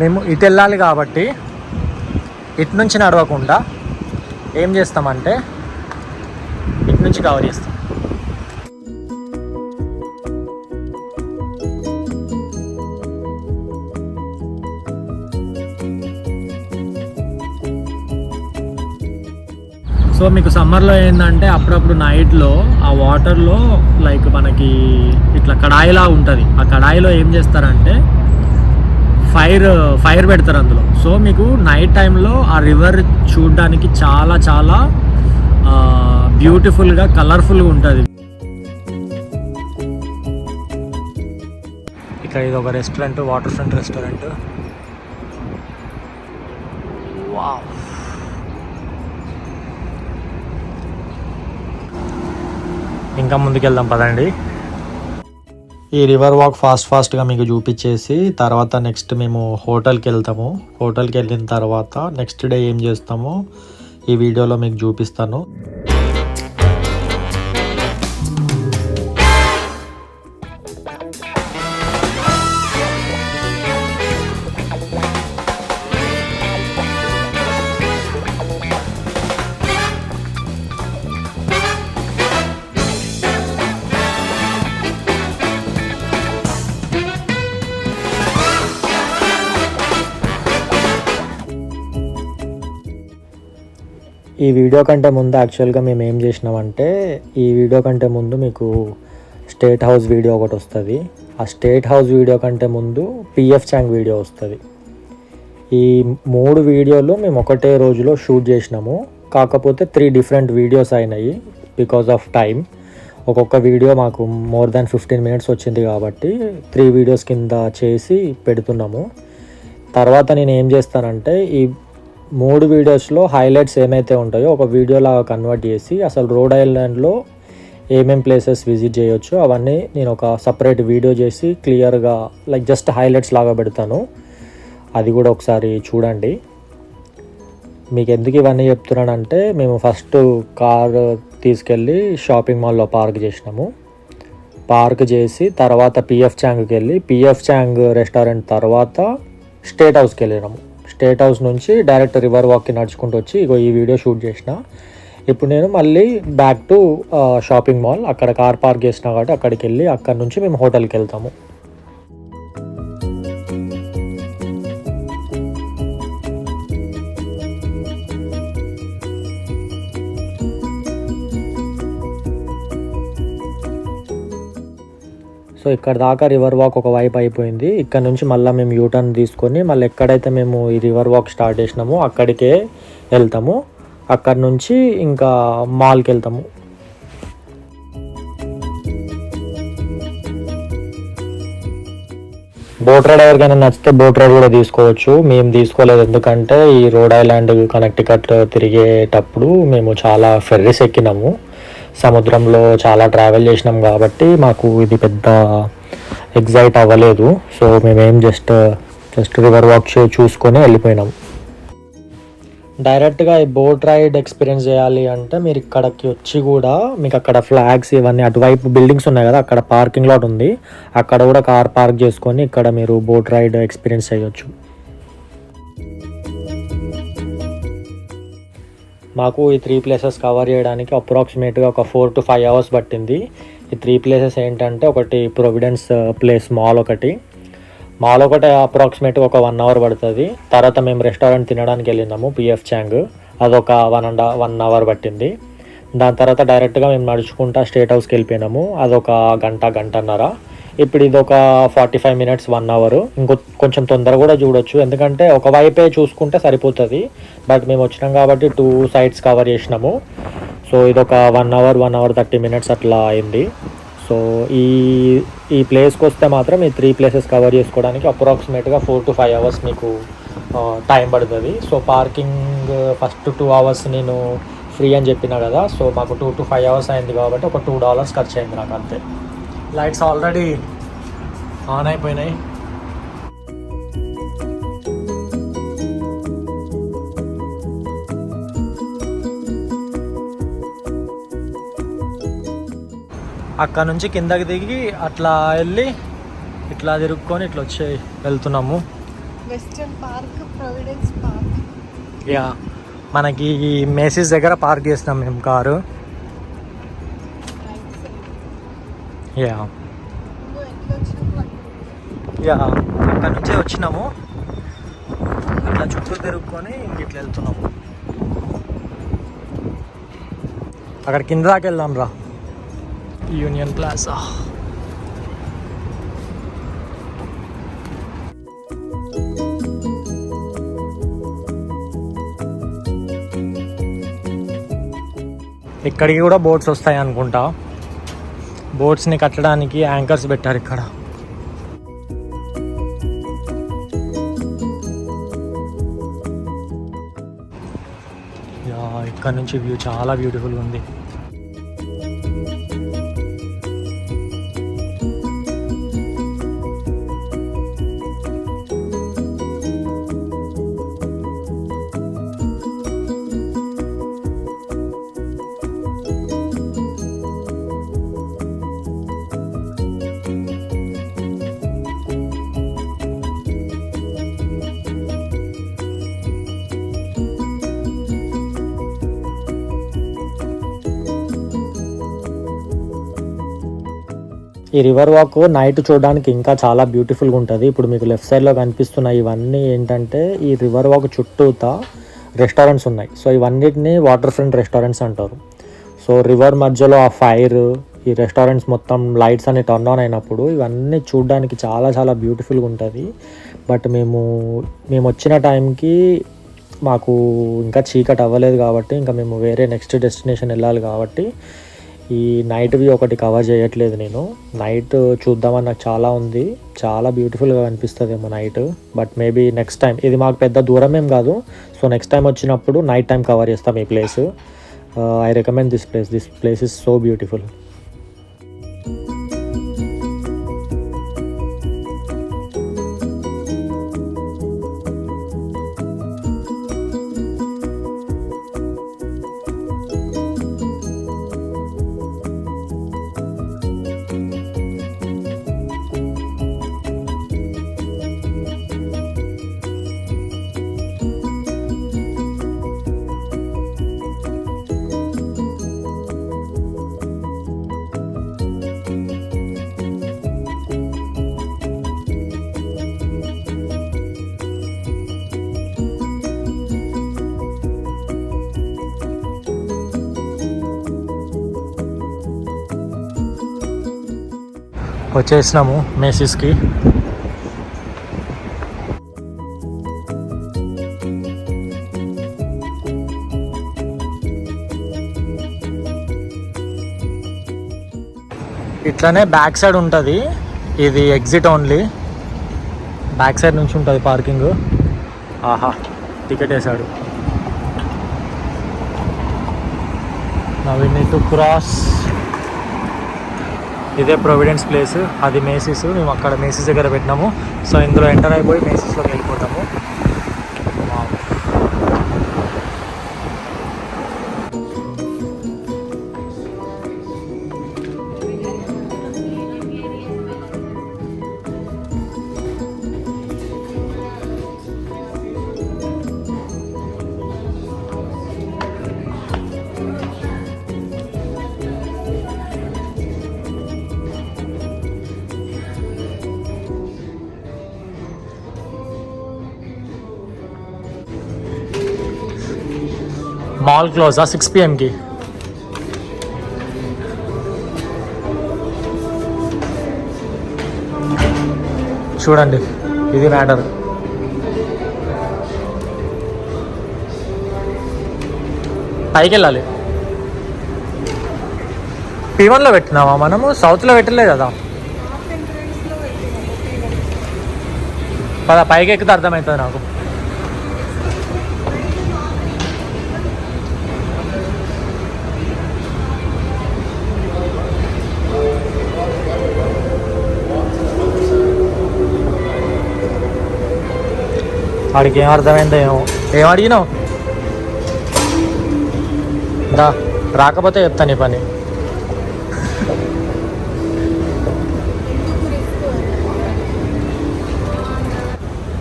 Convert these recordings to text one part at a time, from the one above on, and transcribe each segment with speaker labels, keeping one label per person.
Speaker 1: మేము ఇటు వెళ్ళాలి కాబట్టి ఇటు నుంచి నడవకుండా ఏం చేస్తామంటే ఇటు నుంచి కవర్ చేస్తాం. సో మీకు సమ్మర్లో ఏంటంటే అప్పుడప్పుడు నైట్లో ఆ వాటర్లో లైక్ మనకి ఇట్లా కడాయిలా ఉంటుంది. ఆ కడాయిలో ఏం చేస్తారంటే ఫైర్ పెడతారు అందులో. సో మీకు నైట్ టైంలో ఆ రివర్ చూడడానికి చాలా చాలా బ్యూటిఫుల్గా కలర్ఫుల్గా ఉంటుంది. ఇక్కడ ఇది ఒక restaurant, water front restaurant. Wow, ఇంకా ముందుకెళ్దాం పదండి. ఈ రివర్ వాక్ ఫాస్ట్గా మీకు చూపించేసి తర్వాత నెక్స్ట్ మేము హోటల్కి వెళ్తాము. హోటల్కి వెళ్ళిన తర్వాత నెక్స్ట్ డే ఏం చేస్తామో ఈ వీడియోలో మీకు చూపిస్తాను. ఈ వీడియో కంటే ముందు యాక్చువల్గా మేము ఏం చేసినామంటే ఈ వీడియో కంటే ముందు మీకు స్టేట్ హౌస్ వీడియో ఒకటి వస్తుంది. ఆ స్టేట్ హౌస్ వీడియో కంటే ముందు పిఎఫ్ చాంగ్ వీడియో వస్తుంది. ఈ 3 వీడియోలు మేము ఒకటే రోజులో షూట్ చేసినాము. కాకపోతే 3 డిఫరెంట్ వీడియోస్ అయినాయి బికాజ్ ఆఫ్ టైం. ఒక్కొక్క వీడియో మాకు మోర్ దాన్ 15 మినిట్స్ వచ్చింది కాబట్టి 3 వీడియోస్ కింద చేసి పెడుతున్నాము. తర్వాత నేను ఏం చేస్తానంటే ఈ 3 వీడియోస్లో హైలైట్స్ ఏమైతే ఉంటాయో ఒక వీడియోలాగా కన్వర్ట్ చేసి అసలు రోడ్ ఐలాండ్లో ఏమేం ప్లేసెస్ విజిట్ చేయొచ్చు అవన్నీ నేను ఒక సపరేట్ వీడియో చేసి క్లియర్గా లైక్ జస్ట్ హైలైట్స్ లాగా పెడతాను. అది కూడా ఒకసారి చూడండి. మీకు ఎందుకు ఇవన్నీ చెప్తున్నానంటే మేము ఫస్ట్ కార్ తీసుకెళ్ళి షాపింగ్ మాల్లో పార్క్ చేసినాము. పార్క్ చేసి తర్వాత పిఎఫ్ చాంగ్కి వెళ్ళి పిఎఫ్ చాంగ్ రెస్టారెంట్ తర్వాత స్టేట్ హౌస్కి వెళ్ళినాము. స్టేట్ హౌస్ నుంచి డైరెక్ట్ రివర్ వాక్కి నడుచుకుంటూ వచ్చి ఇగో ఈ వీడియో షూట్ చేసిన. ఇప్పుడు నేను మళ్ళీ బ్యాక్ టు షాపింగ్ మాల్, అక్కడ కార్ పార్క్ చేసిన కాబట్టి అక్కడికి వెళ్ళి అక్కడ నుంచి మేము హోటల్కి వెళ్తాము. సో ఇక్కడ దాకా రివర్ వాక్ ఒక వైపు అయిపోయింది. ఇక్కడ నుంచి మళ్ళీ మేము యూటర్న్ తీసుకొని మళ్ళీ ఎక్కడైతే మేము ఈ రివర్ వాక్ స్టార్ట్ చేసినామో అక్కడికే వెళ్తాము. అక్కడ నుంచి ఇంకా మాల్కి వెళ్తాము. బోట్ రైడ్ ఎవరికైనా నచ్చితే బోట్ రైడ్ కూడా తీసుకోవచ్చు. మేము తీసుకోలేదు, ఎందుకంటే ఈ రోడ్ ఐలాండ్ కనెక్టికట్ తిరిగేటప్పుడు మేము చాలా ఫెర్రీస్ ఎక్కినాము. సముద్రంలో చాలా ట్రావెల్ చేసినాం కాబట్టి మాకు ఇది పెద్ద ఎగ్జైట్ అవ్వలేదు. సో మేమేం జస్ట్ రివర్ వాక్ చూసుకొని వెళ్ళిపోయినాం. డైరెక్ట్గా ఈ బోట్ రైడ్ ఎక్స్పీరియన్స్ చేయాలి అంటే మీరు ఇక్కడికి వచ్చి కూడా మీకు అక్కడ ఫ్లాగ్స్ ఇవన్నీ అటువైపు బిల్డింగ్స్ ఉన్నాయి కదా, అక్కడ పార్కింగ్ లాట్ ఉంది, అక్కడ కూడా కార్ పార్క్ చేసుకొని ఇక్కడ మీరు బోట్ రైడ్ ఎక్స్పీరియన్స్ చేయొచ్చు. మాకు ఈ 3 ప్లేసెస్ కవర్ చేయడానికి అప్రాక్సిమేట్గా ఒక 4 to 5 hours పట్టింది. ఈ 3 ప్లేసెస్ ఏంటంటే ఒకటి ప్రొవిడెన్స్ ప్లేస్ మాల్ ఒకటి అప్రాక్సిమేట్గా ఒక 1 hour పడుతుంది. తర్వాత మేము రెస్టారెంట్ తినడానికి వెళ్ళినాము పిఎఫ్ చాంగ్, అదొక 1 hour పట్టింది. దాని తర్వాత డైరెక్ట్గా మేము నడుచుకుంటా స్టేట్ హౌస్కి వెళ్ళిపోయినాము, అదొక గంటన్నర. ఇప్పుడు ఇది ఒక 45 minutes 1 hour. కొంచెం తొందర కూడా చూడొచ్చు, ఎందుకంటే ఒకవైపే చూసుకుంటే సరిపోతుంది. బట్ మేము వచ్చినాం కాబట్టి 2 sides కవర్ చేసినాము. సో ఇది ఒక 1 hour 30 minutes అట్లా అయింది. సో ఈ ప్లేస్కి వస్తే మాత్రం ఈ 3 places కవర్ చేసుకోవడానికి అప్రాక్సిమేట్గా 4 to 5 hours మీకు టైం పడుతుంది. సో పార్కింగ్ ఫస్ట్ 2 hours నేను ఫ్రీ అని చెప్పినా కదా, సో మాకు 2 to 5 hours అయింది కాబట్టి ఒక $2 ఖర్చు అయింది నాకు అంతే. లైట్స్ ఆల్రెడీ ఆన్ అయిపోయినాయి. అక్కడ నుంచి కిందకి దిగి అట్లా వెళ్ళి ఇట్లా తిరుక్కొని ఇట్లా వెళ్తున్నాము.
Speaker 2: Western park, providence park.
Speaker 1: Yeah, మనకి మేసిస్ దగ్గర పార్క్ చేసినాం మేము కారు. యా యా, అక్కడ నుంచే వచ్చినాము, అట్లా చుట్టూ తిరుగుకొని ఇంకిట్లా వెళ్తున్నాము. అక్కడ కింద దాకా వెళ్దాం రా. Union plaza. ఇక్కడికి కూడా బోట్స్ వస్తాయి అనుకుంటా. బోట్స్ని కట్టడానికి యాంకర్స్ పెట్టారు ఇక్కడ. ఇక్కడ నుంచి వ్యూ చాలా బ్యూటిఫుల్గా ఉంది. ఈ రివర్ వాక్ నైట్ చూడడానికి ఇంకా చాలా బ్యూటిఫుల్గా ఉంటుంది. ఇప్పుడు మీకు లెఫ్ట్ సైడ్లో కనిపిస్తున్న ఇవన్నీ ఏంటంటే ఈ రివర్ వాక్ చుట్టూతా రెస్టారెంట్స్ ఉన్నాయి. సో ఇవన్నిటిని వాటర్ ఫ్రంట్ రెస్టారెంట్స్ అంటారు. సో రివర్ మధ్యలో ఆ ఫైర్, ఈ రెస్టారెంట్స్ మొత్తం లైట్స్ అన్ని టర్న్ ఆన్ అయినప్పుడు ఇవన్నీ చూడడానికి చాలా చాలా బ్యూటిఫుల్గా ఉంటుంది. బట్ మేము వచ్చిన టైంకి మాకు ఇంకా చీకటి అవ్వలేదు కాబట్టి ఇంకా మేము వేరే నెక్స్ట్ డెస్టినేషన్ వెళ్ళాలి కాబట్టి ఈ నైట్ వ్యూ ఒకటి కవర్ చేయట్లేదు. నేను నైట్ చూద్దామని నాకు చాలా ఉంది, చాలా బ్యూటిఫుల్గా కనిపిస్తుంది ఏమో night. But maybe next time, ఇది మాకు పెద్ద దూరం ఏం కాదు. సో నెక్స్ట్ టైం వచ్చినప్పుడు నైట్ టైం కవర్ చేస్తాం ఈ place. I recommend this place is so beautiful. వచ్చేసినాము మేసిస్కి. ఇట్లానే బ్యాక్ సైడ్ ఉంటుంది, ఇది ఎగ్జిట్ ఓన్లీ. బ్యాక్ సైడ్ నుంచి ఉంటుంది పార్కింగ్. ఆహా, టికెట్ వేసాడు. Now we need to cross. ఇదే ప్రొవిడెన్స్ ప్లేస్, అది మేసిస్. మేము అక్కడ మేసిస్ దగ్గర పెట్టినాము. సో ఇందులో ఎంటర్ అయిపోయి మేసిస్లోకి వెళ్ళిపోతాము. మాల్ క్లోజా 6 PM చూడండి, ఇది మ్యాటర్. పైకి వెళ్ళాలి. P1లో పెట్టినావా మనము? సౌత్లో పెట్టలే కదా. పద, పైకి ఎక్కితే అర్థమవుతుంది నాకు. వాడికి ఏం అర్థమైందో ఏమో. ఏం అడిగినావు? దా, రాకపోతే చెప్తాను ఈ పని.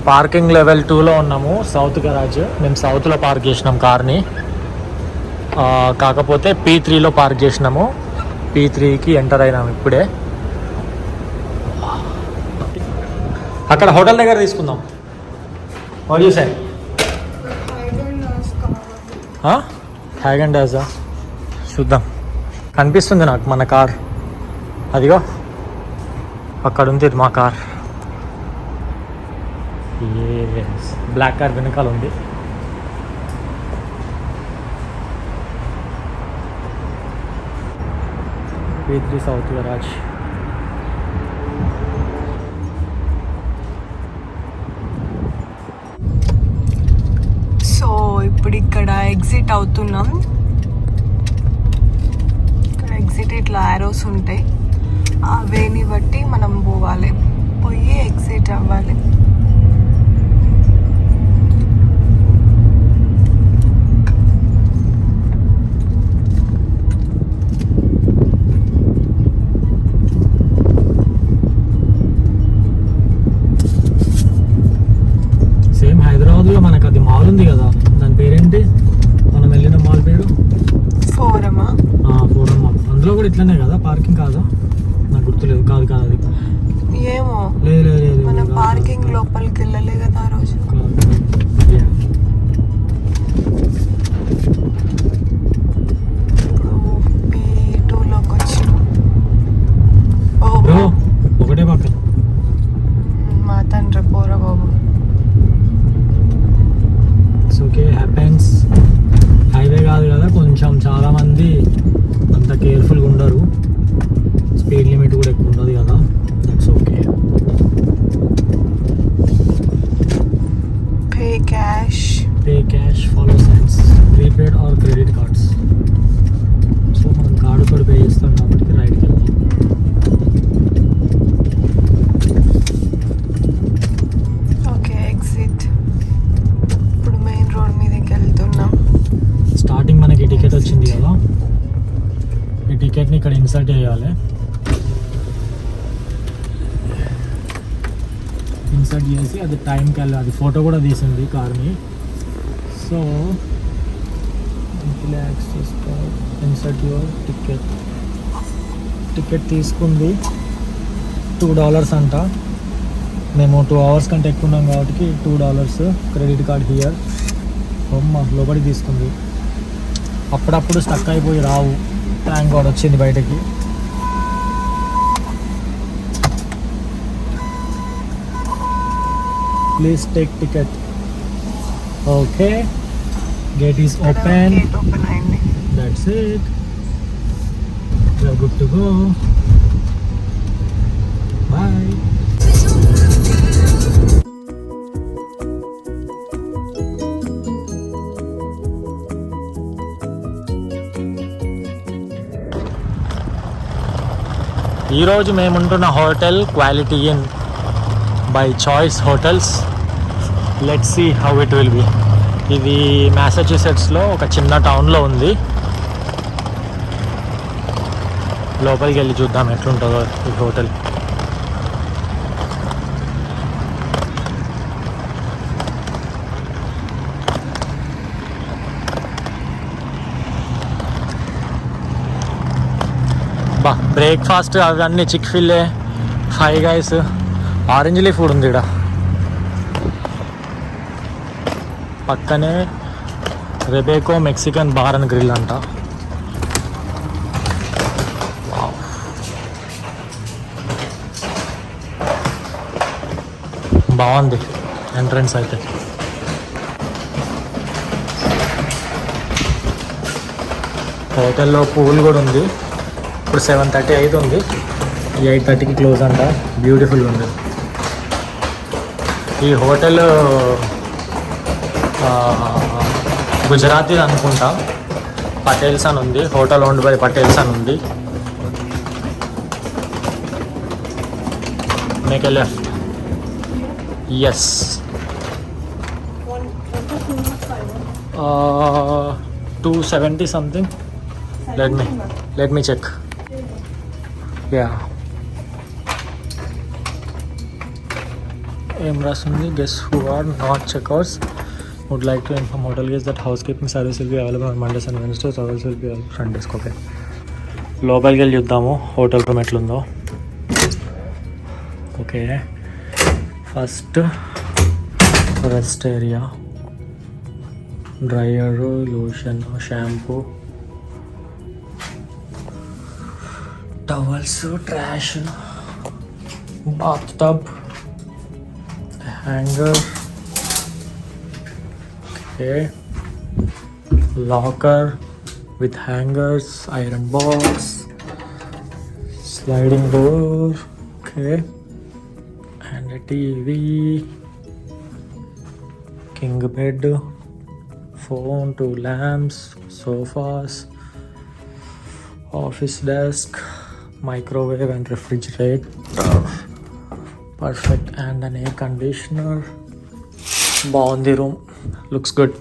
Speaker 1: పార్కింగ్ లెవెల్ 2లో ఉన్నాము, సౌత్ గరాజ్. మేము సౌత్లో పార్క్ చేసినాం కార్ని, కాకపోతే P3లో పార్క్ చేసినాము. P3కి ఎంటర్ అయినాము ఇప్పుడే. అక్కడ హోటల్ దగ్గర తీసుకుందాం. What you say? హ్యాగన్ డాజా చూద్దాం. కనిపిస్తుంది నాకు మన కార్, అదిగో అక్కడ ఉంది మా కార్. బ్లాక్ కార్ వెనకాల ఉంది. P3 south garage.
Speaker 2: సో ఇప్పుడు ఇక్కడ ఎగ్జిట్ అవుతున్నాం. ఇక్కడ ఎగ్జిట్ ఇట్లా ఆరోస్ ఉంటాయి, ఆ వేని బట్టి మనం పోవాలి, పోయి ఎగ్జిట్ అవ్వాలి.
Speaker 1: సేమ్ హైదరాబాద్లో మనకు అది మాల్ ఉంది కదా, దాని పేరేంటి మనం వెళ్ళిన మాల్ పేరు?
Speaker 2: Forum
Speaker 1: mall. అందులో కూడా ఇట్లనే కదా పార్కింగ్? కాదా, నాకు గుర్తులేదు. కాదు అది
Speaker 2: ఏమో,
Speaker 1: లేదు
Speaker 2: మనం పార్కింగ్ లోపలికి వెళ్ళలే కదా ఆ రోజు. ఇప్పుడు P2లోకి వచ్చినాం.
Speaker 1: ఒకటే పక్కన
Speaker 2: మా తండ్రి పోరా బాబు.
Speaker 1: Okay, happens. హైవే కాదు కదా, కొంచెం చాలామంది అంత కేర్ఫుల్గా ఉండరు. స్పీడ్ లిమిట్ కూడా ఎక్కువ ఉండదు కదా, that's okay.
Speaker 2: Pay cash, follow science,
Speaker 1: prepaid or credit cards. So మనం కార్డు కూడా పే చేస్తాం కాబట్టి రైట్కి వెళ్దాం.
Speaker 2: Okay, exit. ఇప్పుడు మెయిన్ రోడ్ మీదకి వెళ్తున్నాం.
Speaker 1: స్టార్టింగ్ మనకి టికెట్ వచ్చింది కదా, ఈ టికెట్ని ఇక్కడ ఇన్సర్ట్ చేయాలి. ఇన్సర్ట్ చేసి అది టైంకి వెళ్ళి అది ఫోటో కూడా తీసింది కార్ని. So access insert your ticket తీసుకుంది. $2 అంట. మేము 2 hours కంటే ఎక్కువ ఉన్నాం కాబట్టి $2. Credit card here. లోపలికి తీసుకుంది. అప్పుడప్పుడు స్టక్ అయిపోయి రావు. ట్యాంక్ కూడా వచ్చింది బయటకి. Please take ticket. Okay, gate is open. That's it, we are good to go. Bye. ఈరోజు మేముంటున్న hotel Quality Inn by Choice Hotels. Let's see how it will be. ఇది మ్యాసచ్యూసెట్స్లో ఒక చిన్న టౌన్లో ఉంది. లోపలికి వెళ్ళి చూద్దాం ఎట్లుంటుందో ఈ హోటల్. బ్రేక్ఫాస్ట్ అవన్నీ Chick fil A, Five Guys, Orange Leaf food ఉంది ఇక్కడ. పక్కనే రెబేకో మెక్సికన్ బార్ అండ్ గ్రిల్ అంట. బాగుంది ఎంట్రన్స్ అయితే. హోటల్లో పూల్ కూడా ఉంది. ఇప్పుడు 7:30 అవుతుంది, 8:30కి క్లోజ్ అంట. బ్యూటిఫుల్ ఉంది ఈ హోటల్. గుజరాతీ అనుకుంటా. పటేల్స్ అని ఉంది, హోటల్ ఓన్డ్ బై పటేల్స్ అని ఉంది. Make a left. Yes, 270 something. let me check. Yeah, ఏం రాస్తుంది, guests who are not checkouts would like to inform hotel guests that housekeeping service will be available on Mondays and Wednesdays service will be available front desk. Okay, లోపలికి వెళ్ళి చూద్దాము hotel room ఎట్లుందో. Okay, first rest area, dryer, lotion, shampoo, towels, trash, bathtub, hanger, okay, locker with hangers, iron box, sliding door, okay, and a TV, king bed, phone, 2 lamps, sofas, office desk, microwave and refrigerator, perfect, and an air conditioner. Bondi room, looks good.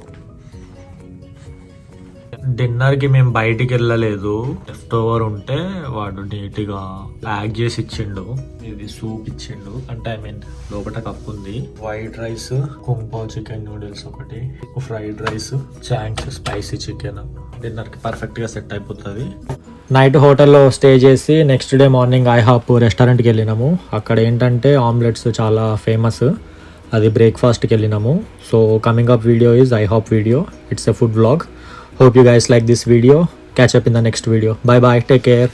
Speaker 1: డిన్నర్కి మేము బయటికి వెళ్ళలేదు, left over ఉంటే వాడు నీట్గా pack చేసి ఇచ్చిండు. ఇది సూప్ ఇచ్చిండు, అంటే ఐ మీన్ లోపల కప్పు ఉంది. వైట్ రైస్, కుంపో చికెన్ నూడిల్స్ ఒకటి, ఫ్రైడ్ రైస్, చాంగ్ స్పైసీ చికెన్. డిన్నర్కి పర్ఫెక్ట్గా సెట్ అయిపోతుంది. నైట్ హోటల్లో స్టే చేసి నెక్స్ట్ డే మార్నింగ్ ఐహాప్ రెస్టారెంట్కి వెళ్ళినాము. అక్కడ ఏంటంటే ఆమ్లెట్స్ చాలా ఫేమస్, అది బ్రేక్ఫాస్ట్కి వెళ్ళినాము. So coming up video is IHOP video. It's a food vlog. Hope you guys like this video. Catch up in the next video. Bye bye. Take care.